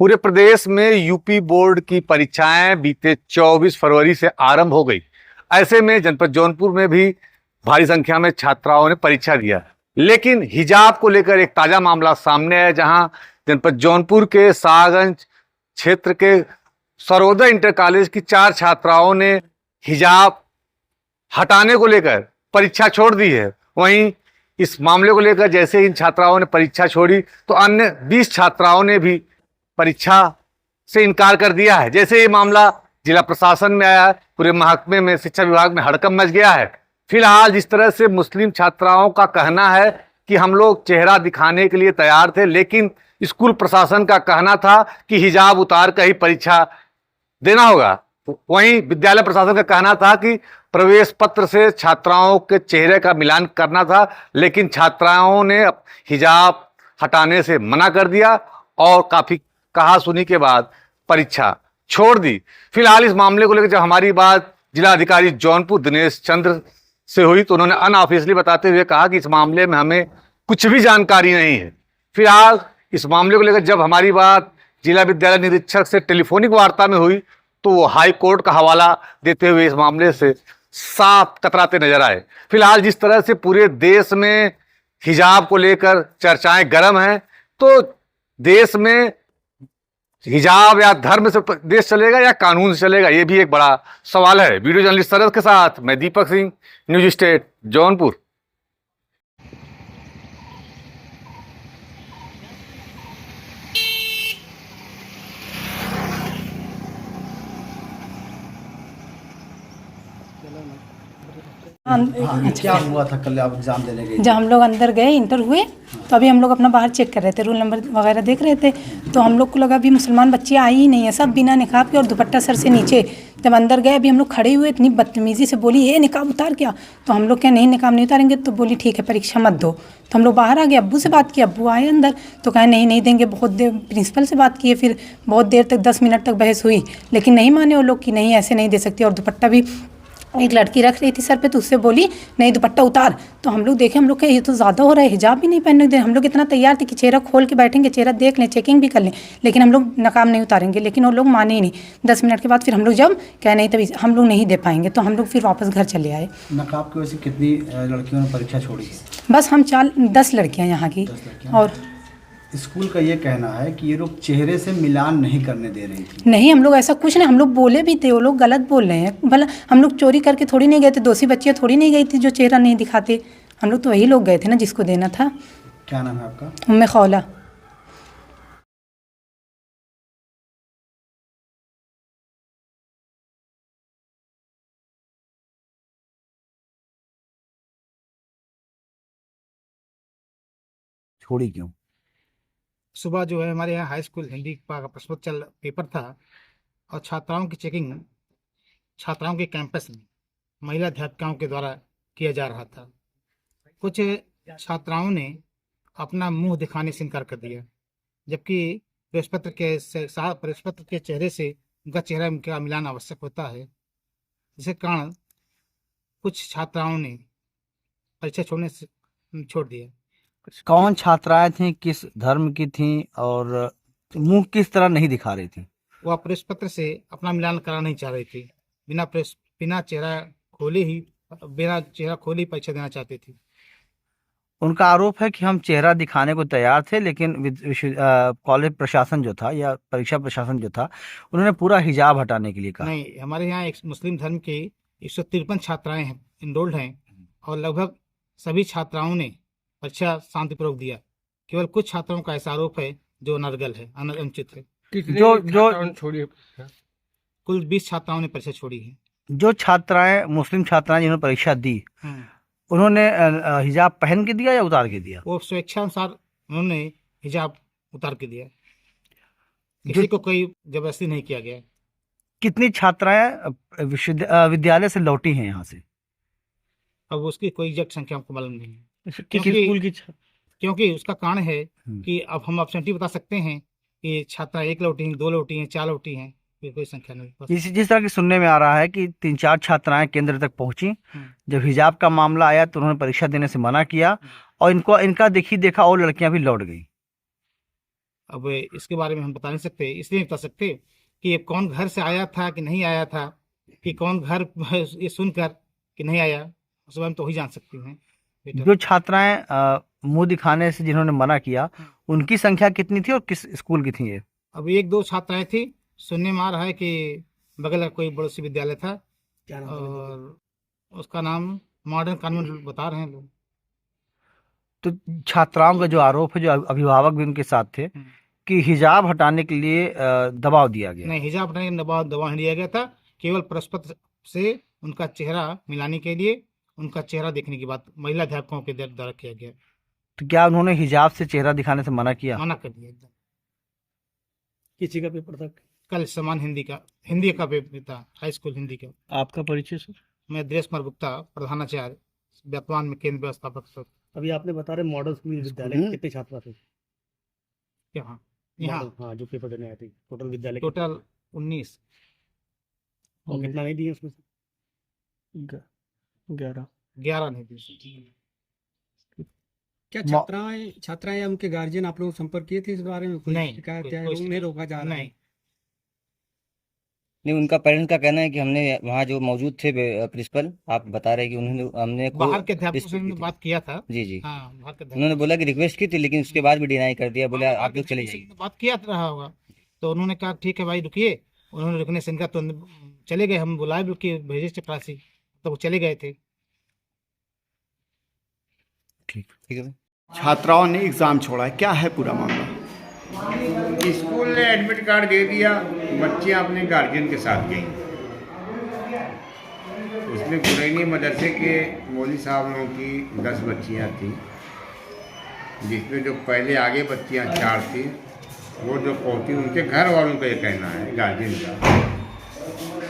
पूरे प्रदेश में UP board की परीक्षाएं बीते 24 फरवरी से आरंभ हो गई। ऐसे में जनपद जौनपुर में भी भारी संख्या में छात्राओं ने परीक्षा दिया, लेकिन हिजाब को लेकर एक ताजा मामला सामने है, जहां जनपद जौनपुर के शाहगंज क्षेत्र के सर्वोदय इंटर कॉलेज की 4 छात्राओं ने हिजाब हटाने को लेकर परीक्षा छोड़ दी है। वहीं इस मामले को लेकर जैसे इन छात्राओं ने परीक्षा छोड़ी तो अन्य 20 छात्राओं ने भी परीक्षा से इनकार कर दिया है। जैसे ये मामला जिला प्रशासन में आया है, पूरे महकमे में, शिक्षा विभाग में हड़कंप मच गया है। फिलहाल जिस तरह से मुस्लिम छात्राओं का कहना है कि हम लोग चेहरा दिखाने के लिए तैयार थे, लेकिन स्कूल प्रशासन का कहना था कि हिजाब उतार कर ही परीक्षा देना होगा। वहीं विद्यालय प्रशासन का कहना था कि प्रवेश पत्र से छात्राओं के चेहरे का मिलान करना था, लेकिन छात्राओं ने हिजाब हटाने से मना कर दिया और काफी कहा सुनी के बाद परीक्षा छोड़ दी। फिलहाल इस मामले को लेकर जब हमारी बात जिला अधिकारी जौनपुर दिनेश चंद्र से हुई तो उन्होंने अनऑफिशियली बताते हुए कहा कि इस मामले में हमें कुछ भी जानकारी नहीं है। फिलहाल इस मामले को लेकर जब हमारी बात जिला विद्यालय निरीक्षक से टेलीफोनिक वार्ता में हुई तो वो हाई कोर्ट का हवाला देते हुए इस मामले से साफ कतराते नजर आए। फिलहाल जिस तरह से पूरे देश में हिजाब को लेकर चर्चाएं गर्म हैं, तो देश में हिजाब या धर्म से देश चलेगा या कानून से चलेगा, ये भी एक बड़ा सवाल है। वीडियो जर्नलिस्ट सरद के साथ मैं दीपक सिंह, न्यूज स्टेट जौनपुर। क्या हुआ था कल आप एग्जाम देने गए? जब हम लोग अंदर गए, इंटर हुए, तो अभी हम लोग अपना बाहर चेक कर रहे थे, रोल नंबर वगैरह देख रहे थे। तो हम लोग को लगा अभी मुसलमान बच्चे आई ही नहीं है, सब बिना निकाब के और दुपट्टा सर से नीचे। जब अंदर गए, अभी हम लोग खड़े हुए, इतनी बदतमीजी से बोली ये निकाब उतार क्या? तो हम लोग क्या नहीं, निकाब नहीं उतारेंगे। तो बोली ठीक है परीक्षा मत दो। तो हम लोग बाहर आ गए, अब्बू से बात की, अब्बू आए अंदर तो कहे नहीं देंगे। बहुत देर प्रिंसिपल से बात किए, फिर बहुत देर तक 10 मिनट तक बहस हुई, लेकिन नहीं माने वो लोग कि नहीं ऐसे नहीं दे सकती। और दुपट्टा भी एक लड़की रख रही थी सर पे, तो उससे बोली नहीं दुपट्टा उतार। तो हम लोग देखे, हम लोग के ये तो ज़्यादा हो रहा है, हिजाब भी नहीं पहनने दे। हम लोग इतना तैयार थे कि चेहरा खोल के बैठेंगे, चेहरा देख लें, चेकिंग भी कर लें, लेकिन हम लोग नकाब नहीं उतारेंगे। लेकिन वो लोग माने ही नहीं। 10 मिनट के बाद फिर हम लोग जब कहे नहीं तभी हम लोग नहीं दे पाएंगे, तो हम लोग फिर वापस घर चले आए। नकाब की वजह से कितनी लड़कियों ने परीक्षा छोड़ी है? बस हम 10 लड़कियाँ यहाँ की। और स्कूल का ये कहना है कि ये लोग चेहरे से मिलान नहीं करने दे रही थी। नहीं, हम लोग ऐसा कुछ नहीं, हम लोग बोले भी थे, वो लोग गलत बोल रहे हैं। भला हम लोग चोरी करके थोड़ी नहीं गए थे, दोषी बच्चियाँ थोड़ी नहीं गई थी जो चेहरा नहीं दिखाते। हम लोग तो वही लोग गए थे ना जिसको देना था। क्या नाम है आपका? उम्मे खौला। छोड़ी क्यों? सुबह जो है हमारे यहाँ हाई स्कूल हिंदी का प्रश्न चल पेपर था और छात्राओं की चेकिंग छात्राओं के कैंपस में महिला अध्यापिकाओं के द्वारा किया जा रहा था। कुछ छात्राओं ने अपना मुंह दिखाने से इनकार कर दिया, जबकि प्रवेश पत्र के चेहरे से उनका चेहरा का मिलान आवश्यक होता है, जिसके कारण कुछ छात्राओं ने परीक्षा छोड़ दिया। कौन छात्राएं थीं, किस धर्म की थीं और मुंह किस तरह नहीं दिखा रही थी? वह प्रेस पत्र से अपना मिलान कराना नहीं चाह रही थी। बिना चेहरा खोले ही परीक्षा देना चाहती थी। उनका आरोप है कि हम चेहरा दिखाने को तैयार थे, लेकिन कॉलेज प्रशासन जो था या परीक्षा प्रशासन जो था, उन्होंने पूरा हिजाब हटाने के लिए कहा। नहीं, हमारे यहाँ एक मुस्लिम धर्म के 153 छात्राएं हैं, इनरोल्ड हैं, और लगभग सभी छात्राओं ने परीक्षा शांतिपूर्वक दिया। केवल कुछ छात्राओं का ऐसा आरोप है जो अनर्गल है, अनुचित है। जो छोड़ी कुल 20 छात्राओं ने परीक्षा छोड़ी है। जो छात्राएं मुस्लिम छात्राएं जिन्होंने परीक्षा दी, उन्होंने हिजाब पहन के दिया या उतार के दिया? वो स्वेच्छा अनुसार उन्होंने हिजाब उतार के दिया, किसी को कोई जबरदस्ती नहीं किया गया। कितनी छात्राएं विद्यालय से लौटी हैं यहाँ से? अब उसकी कोई एग्जैक्ट संख्या हमको मालूम नहीं है, क्योंकि उसका कारण है कि अब हम एब्सेंटी बता सकते हैं कि छात्रा 1 लौटी हैं, 2 लौटी हैं, 4 लौटी हैं, कोई संख्या नहीं। जिस तरह की सुनने में आ रहा है कि 3-4 छात्राएं केंद्र तक पहुंची, जब हिजाब का मामला आया तो उन्होंने परीक्षा देने से मना किया और इनका देखा और लड़कियां भी लौट गई। अब इसके बारे में हम बता नहीं सकते, इसलिए नहीं बता सकते कि ये कौन घर से आया था कि नहीं आया था, कि कौन घर ये सुनकर कि नहीं आया, उस बारे में तो वही जान सकती हैं बेटा। जो छात्राएं मुंह दिखाने से जिन्होंने मना किया, उनकी संख्या कितनी थी और किस स्कूल की थी ये? अब एक दो छात्राएं थी, सुनने में आ रहा है कि बगल का कोई बड़ा सी विद्यालय था, और उसका नाम मॉडर्न कॉन्वेंट बता रहे हैं लोग। तो छात्राओं का जो आरोप है, जो अभिभावक भी उनके साथ थे, कि हिजाब हटाने के लिए दबाव दिया गया। नहीं, हिजाब हटाने का दबाव नहीं दिया गया था, केवल परस्पर से उनका चेहरा मिलाने के लिए, उनका चेहरा देखने की बात महिला अध्यापकों के द्वारा किया गया। तो क्या उन्होंने हिजाब से चेहरा दिखाने से मना किया? मना कर दिया एकदम। किसी का पेपर था? कल समान हिंदी का पेपर था, हाई स्कूल हिंदी का। आपका परिचय सर? मैं दिनेश कुमार गुप्ता, प्रधानाचार्य, वर्तमान में केंद्र व्यवस्थापक सर। अभी आपने बता रहे मॉडल स्कूल विद्यालय के कितने छात्र थे? यहाँ यहाँ हाँ, जो पेपर देने आए थे, टोटल विद्यालय टोटल 19। और कितना नहीं दिए उसमें से? 11 नहीं दी। क्या मौ- छात्राएं या उनके गार्जियन आप लोग संपर्क किए थे इस बारे में? कोई नहीं, शिकायत या कोई उन्हें रोका जा रहा है? नहीं, नहीं, उनका पेरेंट्स का कहना है कि हमने वहाँ जो मौजूद थे प्रिंसिपल, आप बता रहे हैं कि उन्होंने हमने बाहर के अध्यापकों से dispute की हमने थी। बात किया था। जी जी, हाँ, बाहर के उन्होंने बोला कि रिक्वेस्ट की थी, लेकिन उसके बाद भी डिनाई कर दिया, बोले आप लोग चले अध्यापकों से जाइए। बात किया रहा होगा, तो उन्होंने कहा ठीक है भाई रुकिए। उन्होंने रुकने से इनका तो चले गए, हम बुलाए कि भेजे चपरासी, तो वो चले गए थे। ठीक है। छात्राओं ने एग्ज़ाम छोड़ा है, क्या है पूरा मामला? स्कूल ने एडमिट कार्ड दे दिया, बच्चियां अपने गार्जियन के साथ गई। उसमें गुरैनी मदरसे के मौलवी साहब लोगों की 10 बच्चियां थी, जिसमें जो पहले आगे बच्चियां 4 थी, वो जो पहुंची उनके घर वालों का ये कहना है, गार्जियन का,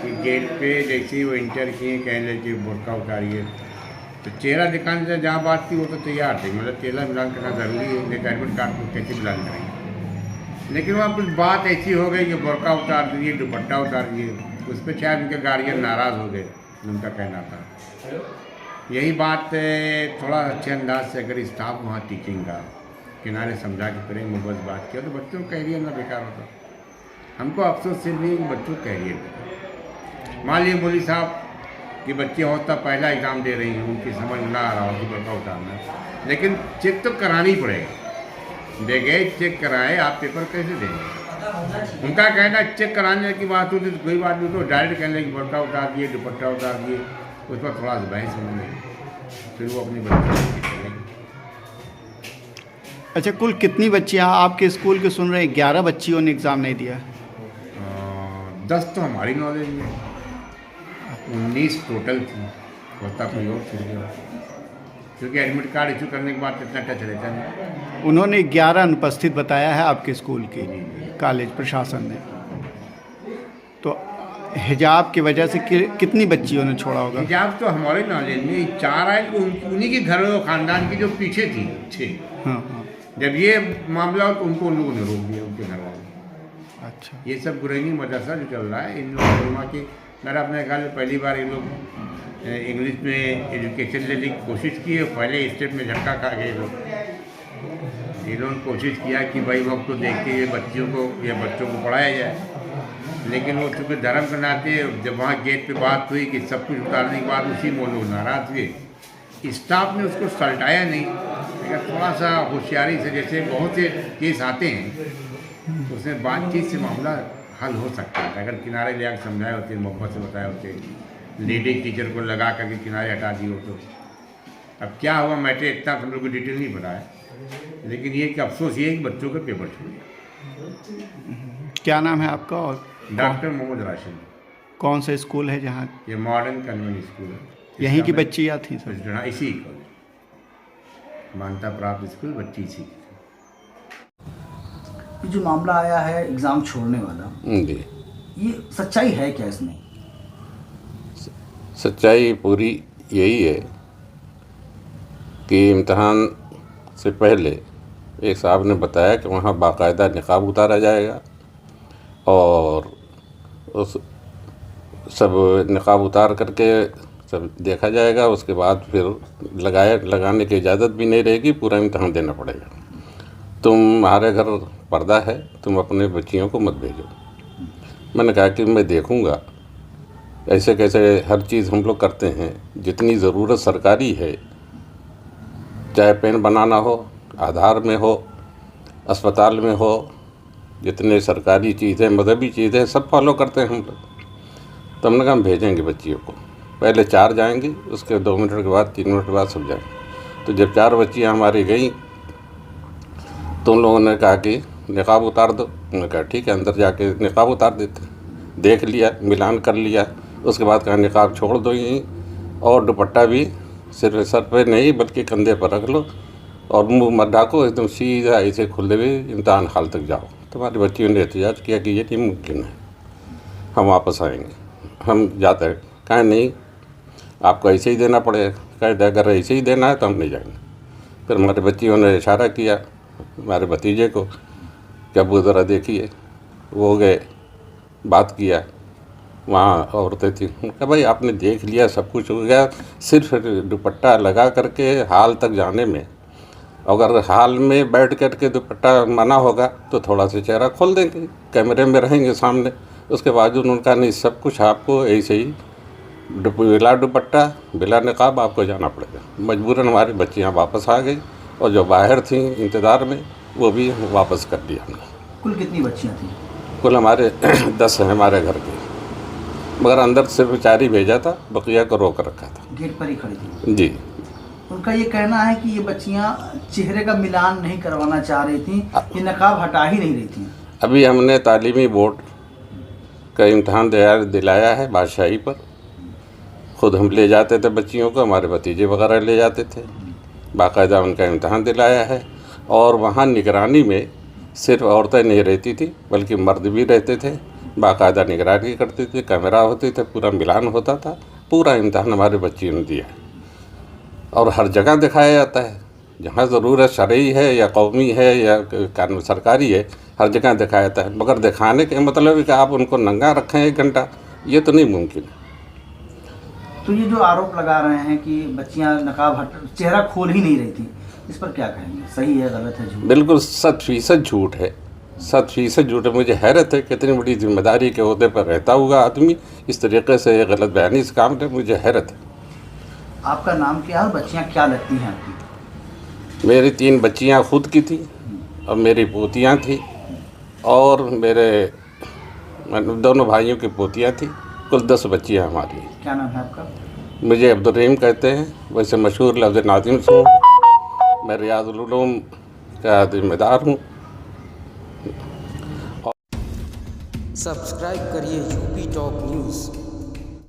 कि गेट पे जैसे ही वो इंटर किए कहने लगे कि बुर्का उतारिए। तो चेहरा दिखाने से जहाँ बात थी वो तो तैयार थे, मतलब चेहरा मिलान करना ज़रूरी है, लेकिन एडमिट कार्ड को कैसे मिलान करेंगे। लेकिन वहाँ कुछ बात ऐसी हो गई कि बुर्का उतार दीजिए, दुपट्टा उतार दीजिए, उस पर शायद उनके गार्जियन नाराज़ हो गए, उनका कहना था। यही बात थोड़ा अच्छे अंदाज से अगर स्टाफ वहाँ टीचिंग का किनारे समझा के प्रेम मोहब्बत बात किया तो बच्चों का कैरियर ना बेकार होता। हमको अफसोस सिर्फ नहीं कि बच्चों का कैरियर, मान लीजिए मौलवी साहब कि बच्चे होता पहला एग्ज़ाम दे रही हैं, उनकी समझ ना आ रहा हो कि बुर्का उतारना, लेकिन चेक तो कराना ही पड़ेगा। दे गए चेक कराए, आप पेपर कैसे देंगे? उनका कहना चेक कराने की बात होती तो कोई बात नहीं, तो डायरेक्ट कहने कि बुर्का उतार दिए, दुपट्टा उतार दिए, उस पर थोड़ा सा बहस होने लगी, फिर वो अपनी बच्ची चलेंगे। अच्छा, कुल कितनी बच्चियां आपके स्कूल के सुन रहे हैं? 11 बच्चियों ने एग्ज़ाम नहीं दिया। 10 तो हमारी नॉलेज में, 19 टोटल थी, होता कोई और छूट गया, क्योंकि एडमिट कार्ड इशू करने के बाद इतना टच रहता नहीं। उन्होंने 11 अनुपस्थित बताया है आपके स्कूल के कॉलेज प्रशासन ने। तो हिजाब की वजह से कितनी बच्चियों ने छोड़ा होगा? हिजाब तो हमारे नॉलेज में 4 आए, उन्हीं के घर और ख़ानदान की जो पीछे थी 6। हाँ हाँ, जब ये मामला हो तो उनको उन लोगों ने रोक दिया, उनके घर वालों। अच्छा। ये सब गुरैनी मदरसा जो चल रहा है, इन लोगों की मेरा अपने ख्याल में पहली बार ये लोग इंग्लिश में एजुकेशन लेने की कोशिश की है। पहले स्टेप में झटका खा गए लोग। इन्होंने कोशिश किया कि भाई वक्त तो देख के ये बच्चियों को या बच्चों को पढ़ाया जाए, लेकिन वो चूँकि धर्म के नाते जब वहाँ गेट पे बात हुई कि सब कुछ उतारने के बाद उसी में वो लोग नाराज़ हुए। स्टाफ ने उसको सलटाया नहीं, लेकिन थोड़ा सा होशियारी से, जैसे बहुत से केस आते हैं, तो उसमें बातचीत से मामला हल हो सकता है। अगर किनारे ले आकर समझाए होते, मोहब्बत से बताए होते, लीडिंग टीचर को लगा करके किनारे हटा दिए हो तो। अब क्या हुआ मैटर इतना हम लोग को डिटेल नहीं पता है, लेकिन ये कि अफसोस ये है कि बच्चों का पेपर छूट। क्या नाम है आपका और डॉक्टर मोहम्मद राशिद। कौन सा स्कूल है जहाँ ये मॉडर्न कन्वेंट स्कूल है, यहीं की बच्चियाँ थी सब? हाँ, इसी कॉलेज मान्यता प्राप्त स्कूल, बच्ची इसी की। ये जो मामला आया है एग्ज़ाम छोड़ने वाला, जी, ये सच्चाई है क्या इसमें? सच्चाई पूरी यही है कि इम्तहान से पहले एक साहब ने बताया कि वहाँ बाकायदा निकाब उतारा जाएगा और उस सब निकाब उतार करके सब देखा जाएगा। उसके बाद फिर लगाने की इजाज़त भी नहीं रहेगी, पूरा इम्तहान देना पड़ेगा। तुम्हारे घर पर्दा है, तुम अपने बच्चियों को मत भेजो। मैंने कहा कि मैं देखूंगा, ऐसे कैसे हर चीज़ हम लोग करते हैं। जितनी ज़रूरत सरकारी है, चाहे पेन बनाना हो, आधार में हो, अस्पताल में हो, जितने सरकारी चीज़ें, मजहबी चीज़ें सब फॉलो करते हैं हम लोग। तो हमने कहा हम भेजेंगे बच्चियों को। पहले 4 जाएंगी, उसके 2 मिनट के बाद 3 मिनट के बाद सब जाएंगे। तो जब 4 बच्चियाँ हमारी गई तो उन लोगों ने कहा कि निकाब उतार दो। उन्होंने कहा ठीक है, अंदर जाके निकाब उतार देते। देख लिया, मिलान कर लिया, उसके बाद कहा निकाब छोड़ दो यहीं, और दुपट्टा भी सिर्फ सर पे नहीं बल्कि कंधे पर रख लो और मुंह मत ढाको, एकदम सीधा ऐसे खुले हुए इम्तहान हाल तक जाओ। तुम्हारी बच्चियों ने एहतजाज किया कि ये नहीं मुमकिन है, हम वापस आएंगे, हम जाते हैं। कहा नहीं, आपको ऐसे ही देना पड़ेगा। कहा अगर ऐसे ही देना है तो हम नहीं जाएंगे। फिर हमारे बच्चियों ने इशारा किया हमारे भतीजे को कि अब ज़रा देखिए। वो गए, बात किया, वहाँ औरतें थी। कहा भाई आपने देख लिया, सब कुछ हो गया, सिर्फ दुपट्टा लगा करके हाल तक जाने में, अगर हाल में बैठ कर के दुपट्टा मना होगा तो थोड़ा सा चेहरा खोल देंगे, कैमरे में रहेंगे सामने। उसके बावजूद उनका नहीं, सब कुछ आपको ऐसे ही बिला दुपट्टा बिला निकाब आपको जाना पड़ेगा। मजबूरन हमारी बच्चियाँ वापस आ गई और जो बाहर थी इंतज़ार में वो भी वापस कर दिया हमने। कुल कितनी बच्चियां थी? कुल हमारे 10 हैं हमारे घर के, मगर अंदर सिर्फ 4 ही भेजा था, बकिया को रोक रखा था। गेट पर ही खड़ी थी जी। उनका ये कहना है कि ये बच्चियां चेहरे का मिलान नहीं करवाना चाह रही थी, ये नकाब हटा ही नहीं रही थी। अभी हमने तालीमी बोर्ड का इम्तहान दिलाया है बादशाही पर। खुद हम ले जाते थे बच्चियों को, हमारे भतीजे वगैरह ले जाते थे। बाकायदा उनका इम्तहान दिलाया है और वहाँ निगरानी में सिर्फ औरतें नहीं रहती थी बल्कि मर्द भी रहते थे। बाकायदा निगरानी करते थे, कैमरा होते थे, पूरा मिलान होता था। पूरा इम्तहान हमारे बच्चियों ने दिया है और हर जगह दिखाया जाता है। जहाँ ज़रूरत शरई है या कौमी है या कानून सरकारी है, हर जगह दिखाया जाता है। मगर दिखाने के मतलब है कि आप उनको नंगा रखें 1 घंटा, ये तो नहीं मुमकिन है। तो ये जो आरोप लगा रहे हैं कि बच्चियां नकाब चेहरा खोल ही नहीं रही थी, इस पर क्या कहेंगे? सही है, गलत है, झूठ? बिल्कुल 100% झूठ है, 100% झूठ है। मुझे हैरत है कितनी बड़ी जिम्मेदारी के ओहदे पर रहता हुआ आदमी इस तरीके से गलत बयानी इस काम में, मुझे हैरत है। आपका नाम क्या है और बच्चियां क्या लगती हैं आपकी? मेरी 3 बच्चियां खुद की थी और मेरी पोतियां थी और मेरे दोनों भाइयों की पोतियां थी। कुल 10 बच्चियां हमारी। क्या नाम है आपका? मुझे अब्दुल रहीम कहते हैं, वैसे मशहूर लफ्ज़ नाज़िम से हूँ। मैं रियाजुल उलूम का जिम्मेदार हूँ। सब्सक्राइब करिए यूपी टॉप न्यूज़।